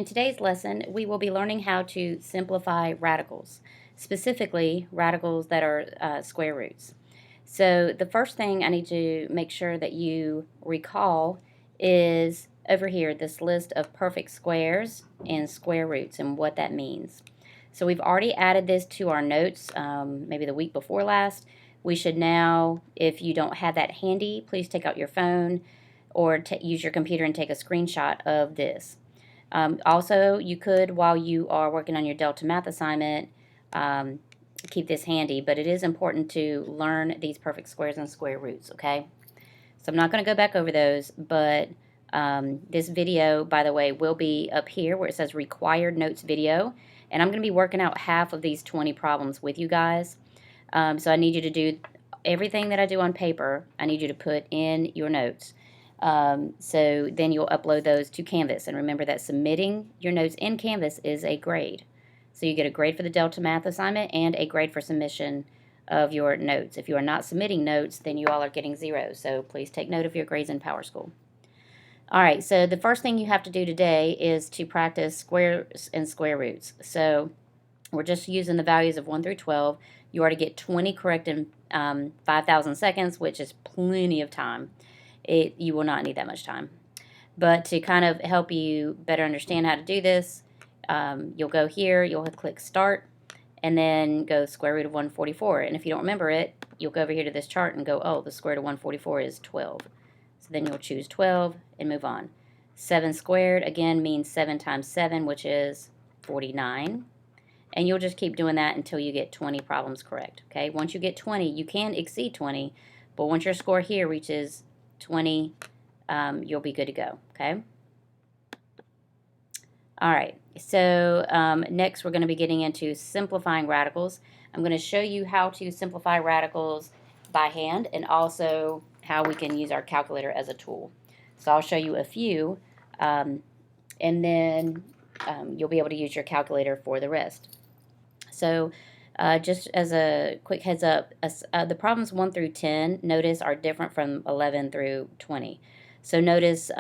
In today's lesson, we will be learning how to simplify radicals, specifically radicals that are square roots. So the first thing I need to make sure that you recall is over here, this list of perfect squares and square roots and what that means. So we've already added this to our notes, maybe the week before last. We should now, if you don't have that handy, please take out your phone or use your computer and take a screenshot of this. Also, you could, while you are working on your Delta Math assignment, keep this handy, but it is important to learn these perfect squares and square roots, okay? So I'm not going to go back over those, but this video, by the way, will be up here where it says required notes video, and I'm going to be working out half of these 20 problems with you guys. So I need you to do everything that I do on paper, I need you to put in your notes. So then you'll upload those to Canvas. And remember that submitting your notes in Canvas is a grade. So you get a grade for the Delta Math assignment and a grade for submission of your notes. If you are not submitting notes, then you all are getting zeros. So please take note of your grades in PowerSchool. All right, so the first thing you have to do today is to practice squares and square roots. So we're just using the values of 1 through 12. You are to get 20 correct in 5,000 seconds, which is plenty of time. You will not need that much time. But to kind of help you better understand how to do this, you'll go here, you'll click Start, and then go square root of 144. And if you don't remember it, you'll go over here to this chart and go, oh, the square root of 144 is 12. So then you'll choose 12 and move on. 7 squared, again, means 7 times 7, which is 49. And you'll just keep doing that until you get 20 problems correct, okay? Once you get 20, you can exceed 20, but once your score here reaches 20, you'll be good to go, okay? All right, so next we're going to be getting into simplifying radicals. I'm going to show you how to simplify radicals by hand and also how we can use our calculator as a tool. So I'll show you a few, and then you'll be able to use your calculator for the rest. So just as a quick heads up, the problems 1 through 10, notice, are different from 11 through 20. So notice,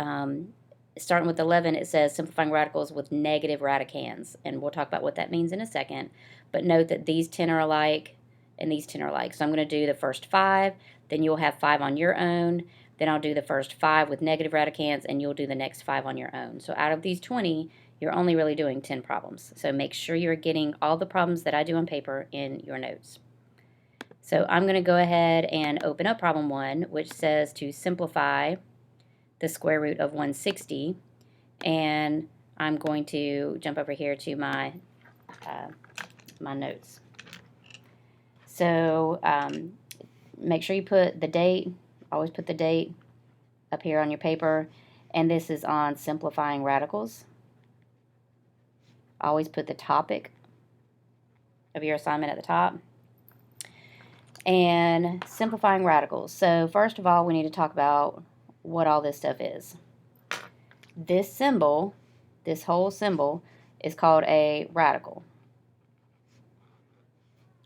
starting with 11, it says simplifying radicals with negative radicands. And we'll talk about what that means in a second. But note that these 10 are alike and these 10 are alike. So I'm going to do the first 5, then you'll have 5 on your own. Then I'll do the first 5 with negative radicands, and you'll do the next 5 on your own. So out of these 20, you're only really doing 10 problems. So make sure you're getting all the problems that I do on paper in your notes. So I'm going to go ahead and open up problem 1, which says to simplify the square root of 160. And I'm going to jump over here to my, my notes. So make sure you put the date, always put the date up here on your paper. And this is on simplifying radicals. Always put the topic of your assignment at the top. And simplifying radicals. So first of all, we need to talk about what all this stuff is. This symbol, this whole symbol, is called a radical.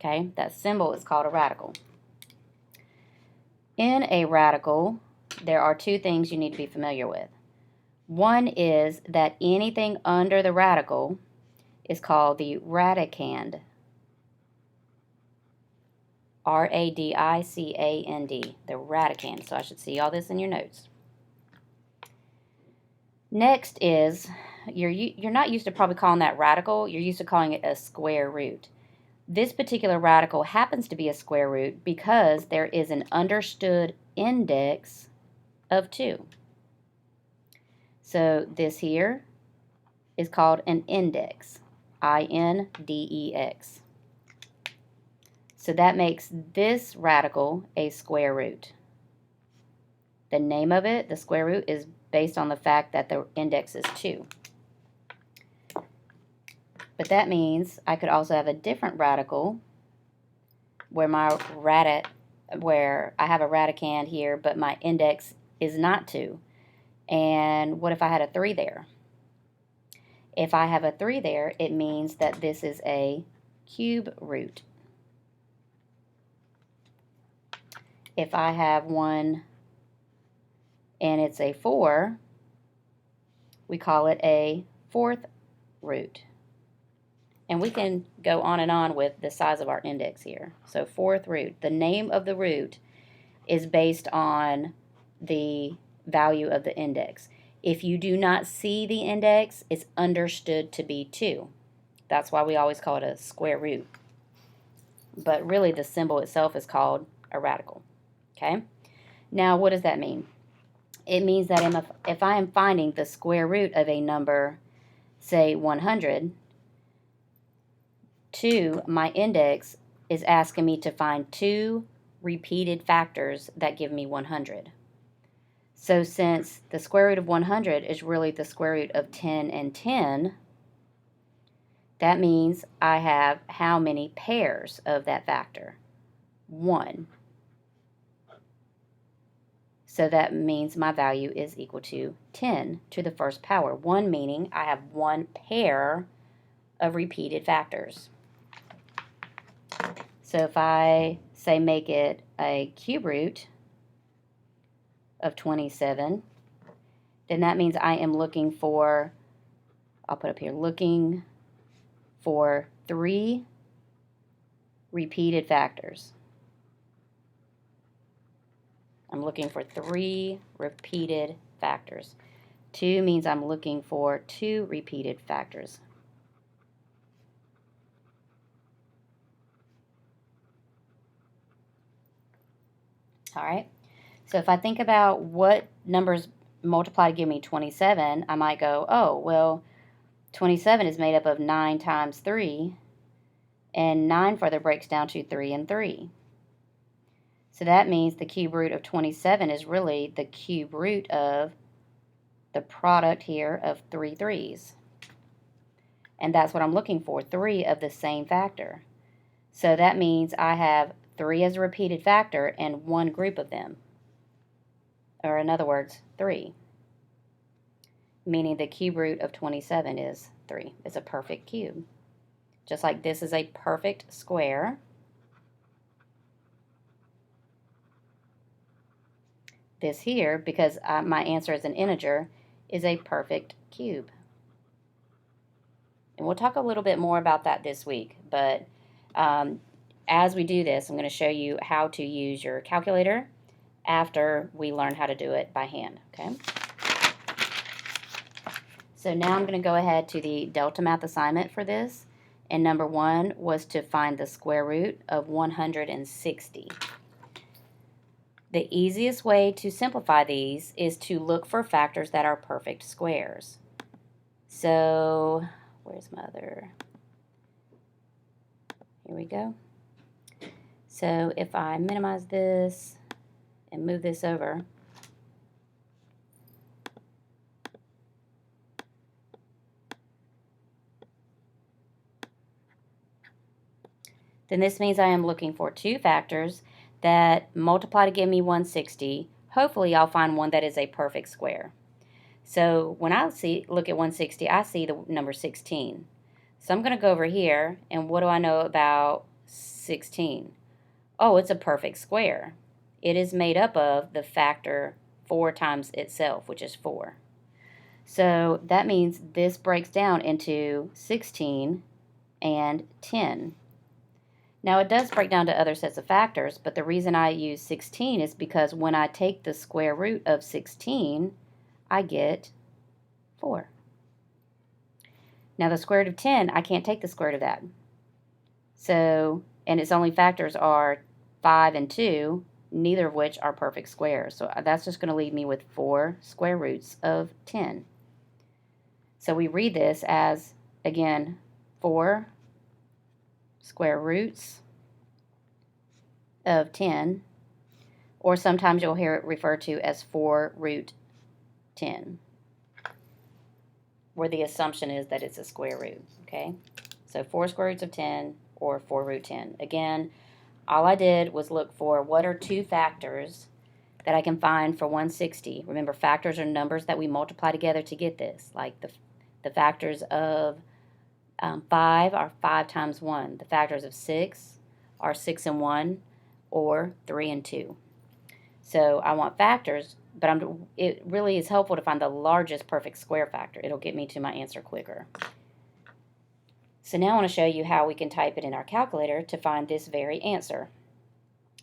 Okay, that symbol is called a radical. In a radical, there are 2 things you need to be familiar with. One is that anything under the radical is called the radicand. R-A-D-I-C-A-N-D, the radicand. So I should see all this in your notes. Next is, you're not used to probably calling that radical, you're used to calling it a square root. This particular radical happens to be a square root because there is an understood index of 2. So this here is called an index. I-N-D-E-X. So that makes this radical a square root. The name of it, the square root, is based on the fact that the index is 2. But that means I could also have a different radical where where I have a radicand here, but my index is not 2. And what if I had a 3 there? If I have a 3 there, it means that this is a cube root. If I have one and it's a 4, we call it a fourth root. And we can go on and on with the size of our index here. So fourth root, the name of the root is based on the value of the index. If you do not see the index, it's understood to be 2. That's why we always call it a square root. But really the symbol itself is called a radical. Okay? Now what does that mean? It means that if I am finding the square root of a number, say 100, 2, my index is asking me to find 2 repeated factors that give me 100. So since the square root of 100 is really the square root of 10 and 10, that means I have how many pairs of that factor? 1. So that means my value is equal to 10 to the first power. 1 meaning I have 1 pair of repeated factors. So if I say make it a cube root of 27, then that means I am looking for, I'll put up here, looking for 3 repeated factors. I'm looking for 3 repeated factors. 2 means I'm looking for 2 repeated factors. All right, so if I think about what numbers multiply to give me 27, I might go, oh, well, 27 is made up of 9 times 3, and 9 further breaks down to 3 and 3. So that means the cube root of 27 is really the cube root of the product here of 3 3's. And that's what I'm looking for, 3 of the same factor. So that means I have 3 as a repeated factor and 1 group of them. Or in other words, 3. Meaning the cube root of 27 is 3. It's a perfect cube. Just like this is a perfect square. This here, because my answer is an integer, is a perfect cube. And we'll talk a little bit more about that this week. But as we do this, I'm going to show you how to use your calculator after we learn how to do it by hand. Okay. So now I'm going to go ahead to the Delta Math assignment for this. And number 1 was to find the square root of 160. The easiest way to simplify these is to look for factors that are perfect squares. So, where's my other? Here we go. So if I minimize this and move this over, then this means I am looking for 2 factors that multiply to give me 160. Hopefully I'll find one that is a perfect square. So when I look at 160, I see the number 16. So I'm going to go over here, and what do I know about 16? Oh, it's a perfect square. It is made up of the factor 4 times itself, which is 4. So that means this breaks down into 16 and 10. Now it does break down to other sets of factors, but the reason I use 16 is because when I take the square root of 16, I get 4. Now the square root of 10, I can't take the square root of that. So, and its only factors are 5 and 2, neither of which are perfect squares. So that's just going to leave me with 4 square roots of 10. So we read this as, again, 4 square roots of 10, or sometimes you'll hear it referred to as 4 root 10, where the assumption is that it's a square root, okay? So 4 square roots of 10 or 4 root 10. Again, all I did was look for what are 2 factors that I can find for 160. Remember, factors are numbers that we multiply together to get this, like the factors of 5 are 5 times 1. The factors of 6 are 6 and 1, or 3 and 2. So I want factors, but it really is helpful to find the largest perfect square factor. It'll get me to my answer quicker. So now I want to show you how we can type it in our calculator to find this very answer.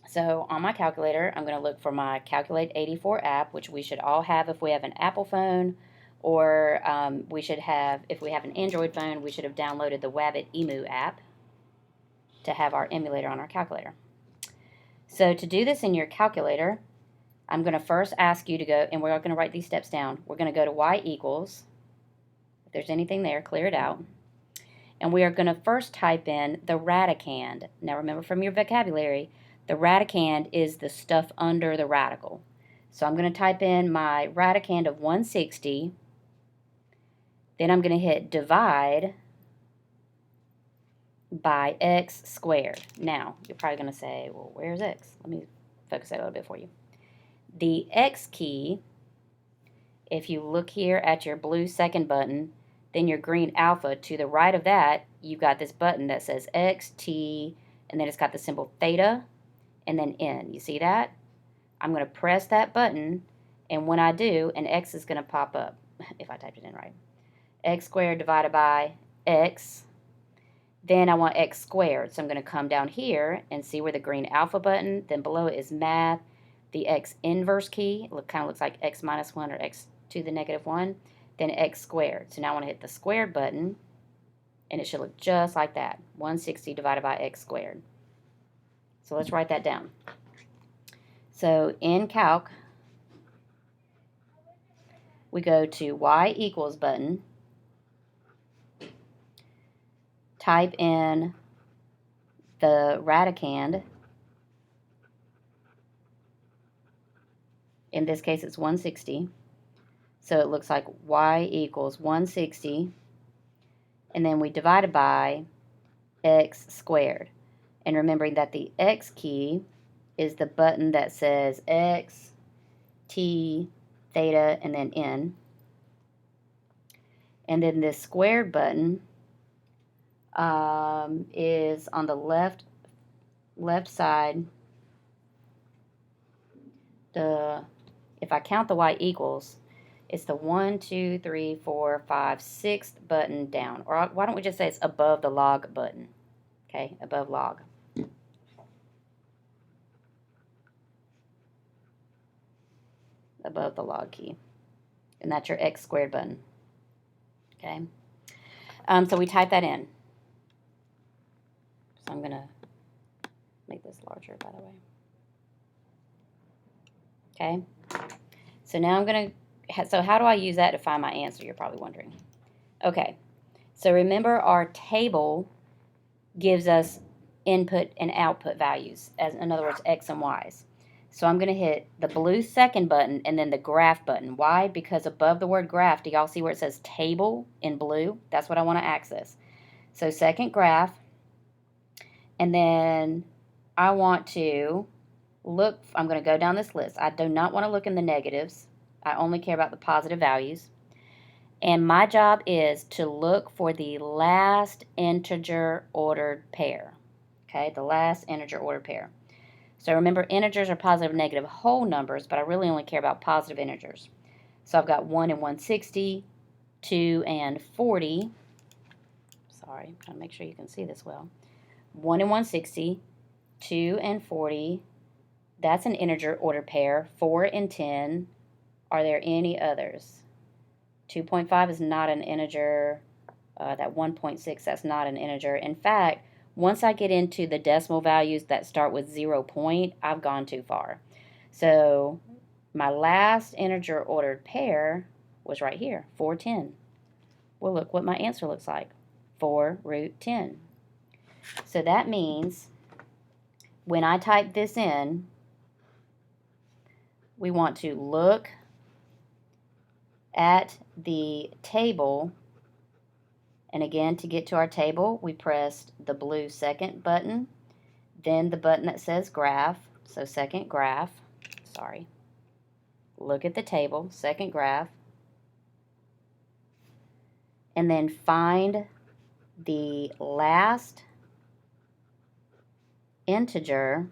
So on my calculator, I'm going to look for my Calculate 84 app, which we should all have if we have an Apple phone, or we should have, if we have an Android phone, we should have downloaded the Wabbit Emu app to have our emulator on our calculator. So to do this in your calculator, I'm going to first ask you to go, and we're going to write these steps down. We're going to go to y equals. If there's anything there, clear it out. And we are going to first type in the radicand. Now remember from your vocabulary, the radicand is the stuff under the radical. So I'm going to type in my radicand of 160. Then I'm going to hit divide by x squared. Now, you're probably going to say, well, where's x? Let me focus that a little bit for you. The x key, if you look here at your blue second button, then your green alpha, to the right of that, you've got this button that says x, t, and then it's got the symbol theta, and then n. You see that? I'm going to press that button, and when I do, an x is going to pop up, if I typed it in right. X squared divided by x. Then I want x squared, so I'm going to come down here and see where the green alpha button, then below it is math, the x inverse key, it kind of looks like x minus 1 or x to the negative 1, then x squared. So now I want to hit the squared button, and it should look just like that, 160 divided by x squared. So let's write that down. So in calc, we go to y equals button, type in the radicand. In this case, it's 160. So it looks like y equals 160. And then we divide it by x squared. And remembering that the x key is the button that says x, t, theta, and then n. And then this squared button is on the left side. If I count the y equals, it's the 1, 2, 3, 4, 5, 6th button down. Or why don't we just say it's above the log button? Okay, above log. Above the log key. And that's your x squared button. Okay. So we type that in. So I'm going to make this larger, by the way. Okay. So now I'm going to, so how do I use that to find my answer? You're probably wondering. Okay. So remember our table gives us input and output values, as in other words, x and y's. So I'm going to hit the blue second button and then the graph button. Why? Because above the word graph, do y'all see where it says table in blue? That's what I want to access. So second graph, and then I want to look, I'm going to go down this list. I do not want to look in the negatives. I only care about the positive values. And my job is to look for the last integer ordered pair. Okay, the last integer ordered pair. So remember, integers are positive and negative whole numbers, but I really only care about positive integers. So I've got 1 and 160, 2 and 40. Sorry, I'm trying to make sure you can see this well. 1 and 160, 2 and 40. That's an integer ordered pair. 4 and 10. Are there any others? 2.5 is not an integer. That 1.6, that's not an integer. In fact, once I get into the decimal values that start with 0 point, I've gone too far. So my last integer ordered pair was right here, 410. Well, look what my answer looks like, 4 root 10. So that means when I type this in, we want to look at the table. And again, to get to our table, we pressed the blue second button, then the button that says graph, so second graph, sorry. Look at the table, second graph, and then find the last integer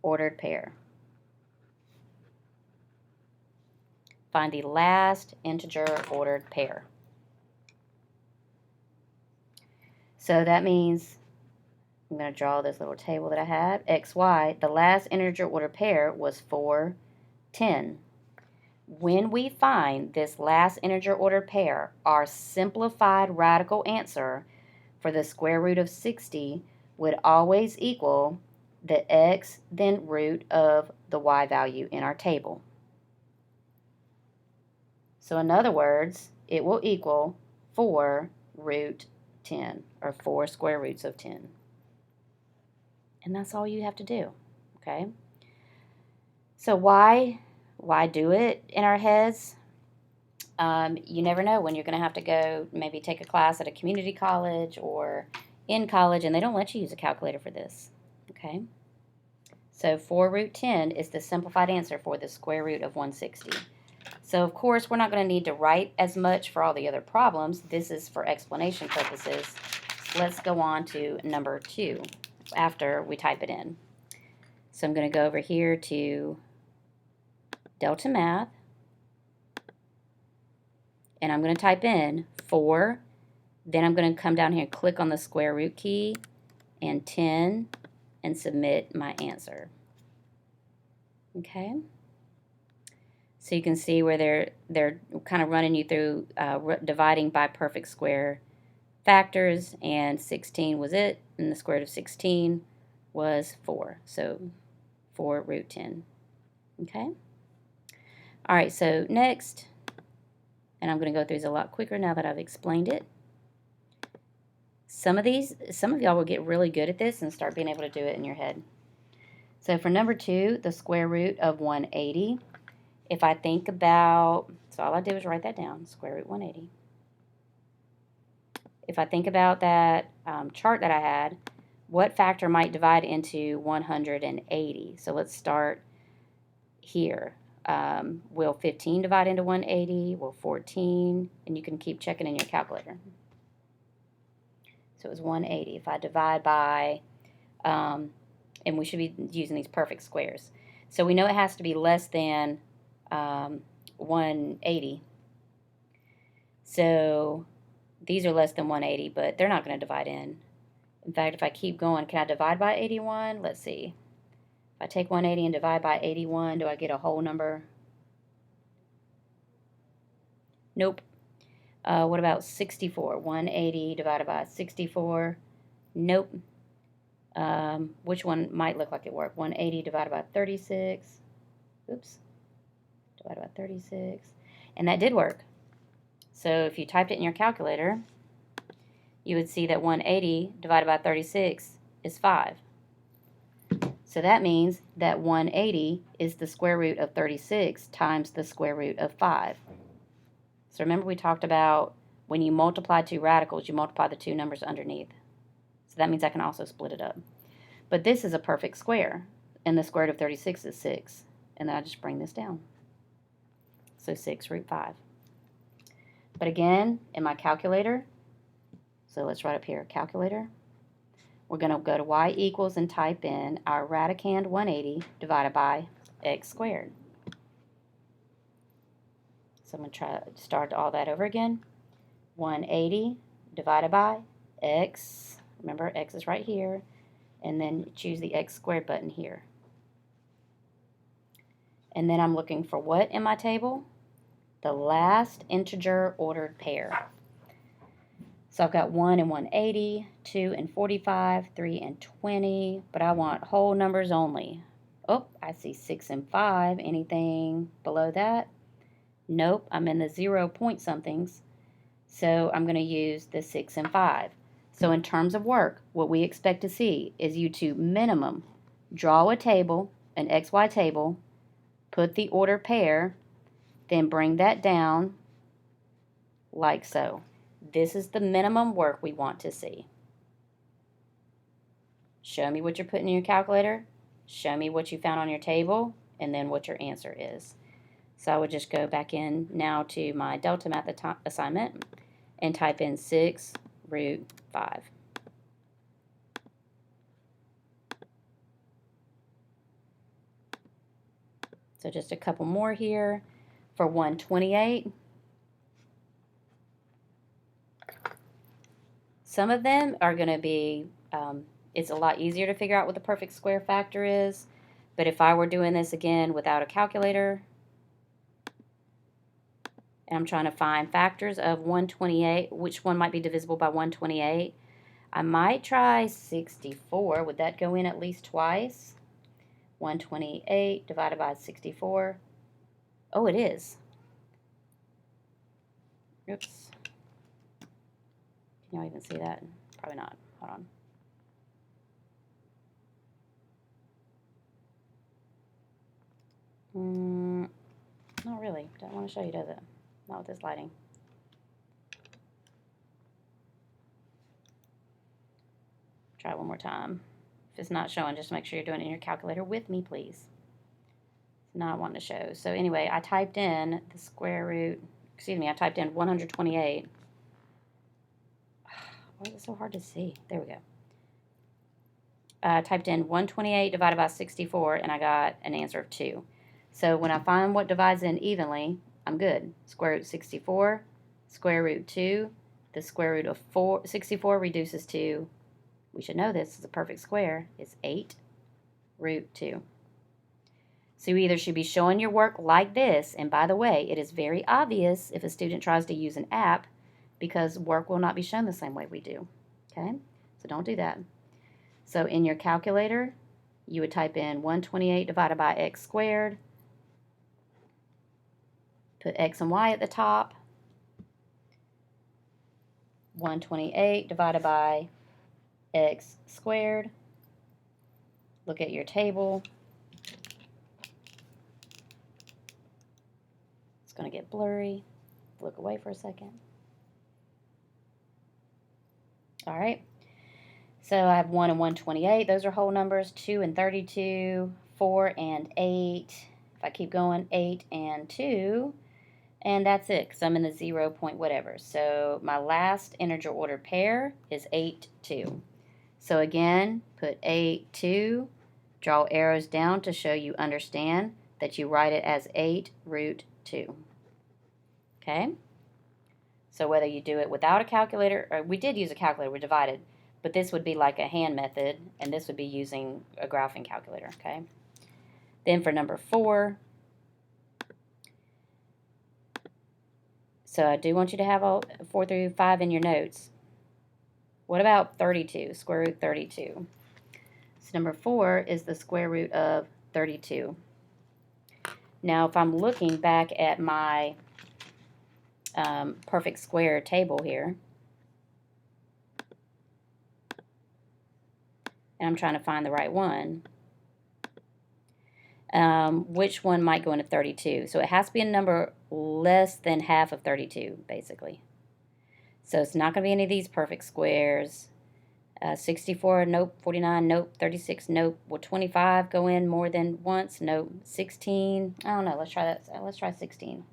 ordered pair. Find the last integer ordered pair. So that means I'm going to draw this little table that I have. XY, the last integer order pair was 4, 10. When we find this last integer order pair, our simplified radical answer for the square root of 60 would always equal the x then root of the y value in our table. So in other words, it will equal 4 root 10, or 4 square roots of 10. And that's all you have to do, okay? So why do it in our heads? You never know when you're going to have to go maybe take a class at a community college or in college, and they don't let you use a calculator for this, okay? So 4 root 10 is the simplified answer for the square root of 160. So of course, we're not going to need to write as much for all the other problems. This is for explanation purposes. Let's go on to number 2 after we type it in. So I'm going to go over here to Delta Math, and I'm going to type in 4, then I'm going to come down here and click on the square root key and 10 and submit my answer. Okay? So you can see where they're kind of running you through dividing by perfect square factors, and 16 was it, and the square root of 16 was 4. So 4 root 10. Okay? All right, so next, and I'm going to go through these a lot quicker now that I've explained it. Some of y'all will get really good at this and start being able to do it in your head. So for number 2, the square root of 180. If I think about, so all I did was write that down, square root 180. If I think about that chart that I had, what factor might divide into 180? So let's start here. Will 15 divide into 180? Will 14? And you can keep checking in your calculator. So it was 180. If I divide by, and we should be using these perfect squares. So we know it has to be less than 180. So these are less than 180, but they're not going to divide in. In fact, if I keep going, can I divide by 81? Let's see. If I take 180 and divide by 81, do I get a whole number? Nope. What about 64? 180 divided by 64? Nope. Which one might look like it worked? 180 divided by 36. Oops. Divided by 36. And that did work. So if you typed it in your calculator, you would see that 180 divided by 36 is 5. So that means that 180 is the square root of 36 times the square root of 5. So remember we talked about when you multiply two radicals, you multiply the two numbers underneath. So that means I can also split it up. But this is a perfect square, and the square root of 36 is 6. And then I just bring this down. So 6 root 5. But again, in my calculator, so let's write up here, calculator. We're going to go to y equals and type in our radicand 180 divided by x squared. So I'm going to try to start all that over again. 180 divided by x. Remember, x is right here. And then choose the x squared button here. And then I'm looking for what in my table? The last integer ordered pair. So I've got 1 and 180, 2 and 45, 3 and 20, but I want whole numbers only. Oh, I see 6 and 5. Anything below that? Nope, I'm in the 0 point somethings. So I'm going to use the 6 and 5. So in terms of work, what we expect to see is you to minimum draw a table, an XY table, put the order pair, then bring that down like so. This is the minimum work we want to see. Show me what you're putting in your calculator, show me what you found on your table, and then what your answer is. So I would just go back in now to my Delta Math assignment and type in 6 root 5. So just a couple more here. For 128, Some of them are going to be, it's a lot easier to figure out what the perfect square factor is. But if I were doing this again without a calculator, and I'm trying to find factors of 128, which one might be divisible by 128, I might try 64. Would that go in at least twice? 128 divided by 64. Oh, it is. Oops. Can y'all even see that? Probably not. Hold on. Not really. Don't want to show you, does it? Not with this lighting. Try it one more time. If it's not showing, just make sure you're doing it in your calculator with me, please. It's not wanting to show. So anyway, I typed in the square root, I typed in 128. Why is it so hard to see? There we go. I typed in 128 divided by 64, and I got an answer of 2. So when I find what divides in evenly, I'm good. Square root 64, square root 2, the square root of 64 reduces to, we should know this, is a perfect square, is 8 root 2. So you either should be showing your work like this, and by the way, it is very obvious if a student tries to use an app because work will not be shown the same way we do. Okay? So don't do that. So in your calculator, you would type in 128 divided by x squared, put x and y at the top, 128 divided by x squared, look at your table, it's going to get blurry, look away for a second. All right, so I have 1 and 128, those are whole numbers, 2 and 32, 4 and 8, if I keep going, 8 and 2, and that's it, because I'm in the 0 point whatever. So my last integer ordered pair is 8, 2. So again, put 8, 2, draw arrows down to show you understand that you write it as 8 root 2. Okay? So whether you do it without a calculator, or we did use a calculator, we divided, but this would be like a hand method, and this would be using a graphing calculator, okay? Then for number 4, so I do want you to have all 4 through 5 in your notes. What about 32, square root 32? So number 4 is the square root of 32. Now if I'm looking back at my perfect square table here, and I'm trying to find the right one, which one might go into 32? So it has to be a number less than half of 32, basically. So it's not going to be any of these perfect squares. 64, nope. 49, nope. 36, nope. Will 25 go in more than once? Nope. 16, I don't know. Let's try that. Let's try 16.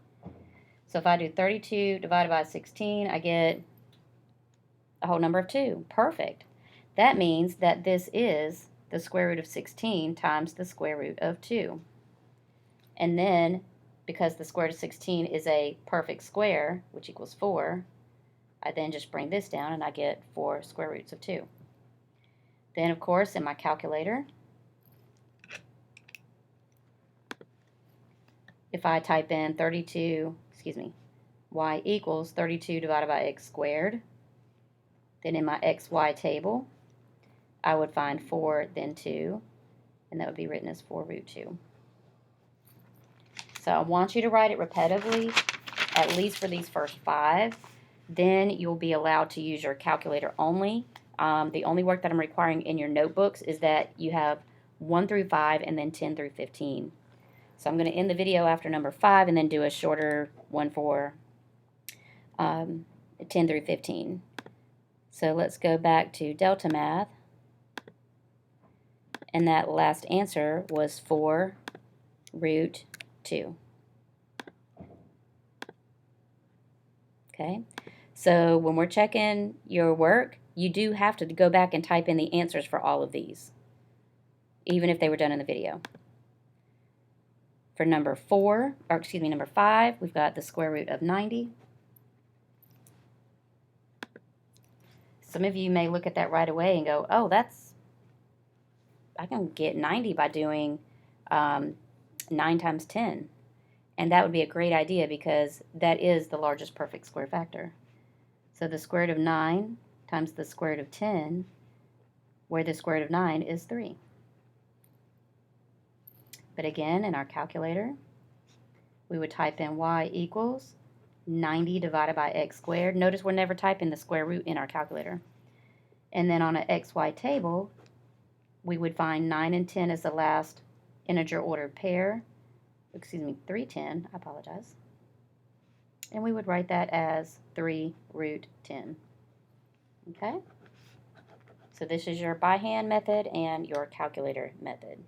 So if I do 32 divided by 16, I get a whole number of 2. Perfect. That means that this is the square root of 16 times the square root of 2. And then, because the square root of 16 is a perfect square, which equals 4, I then just bring this down and I get 4 square roots of 2. Then, of course, in my calculator, if I type in y equals 32 divided by x squared, then in my xy table, I would find 4, then 2, and that would be written as 4 root 2. So I want you to write it repetitively, at least for these first 5. Then you'll be allowed to use your calculator only. The only work that I'm requiring in your notebooks is that you have 1 through 5 and then 10 through 15. So I'm going to end the video after number 5 and then do a shorter one for 10 through 15. So let's go back to Delta Math. And that last answer was 4 root 2. Okay, so when we're checking your work, you do have to go back and type in the answers for all of these, even if they were done in the video. For number 5, we've got the square root of 90. Some of you may look at that right away and go, oh, I can get 90 by doing 9 times 10. And that would be a great idea because that is the largest perfect square factor. So the square root of 9 times the square root of 10, where the square root of 9 is 3. But again, in our calculator, we would type in y equals 90 divided by x squared. Notice we're never typing the square root in our calculator. And then on an xy table, we would find 9 and 10 as the last integer ordered pair. Excuse me, 310, I apologize. And we would write that as 3 root 10. Okay? So this is your by hand method and your calculator method.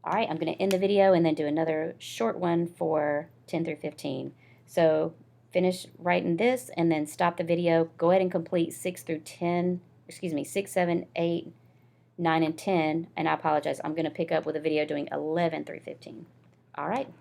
All right, I'm going to end the video and then do another short one for 10 through 15. So finish writing this and then stop the video. Go ahead and complete 6 through 10, 6, 7, 8, 9, and 10. And I apologize, I'm going to pick up with a video doing 11 through 15. All right.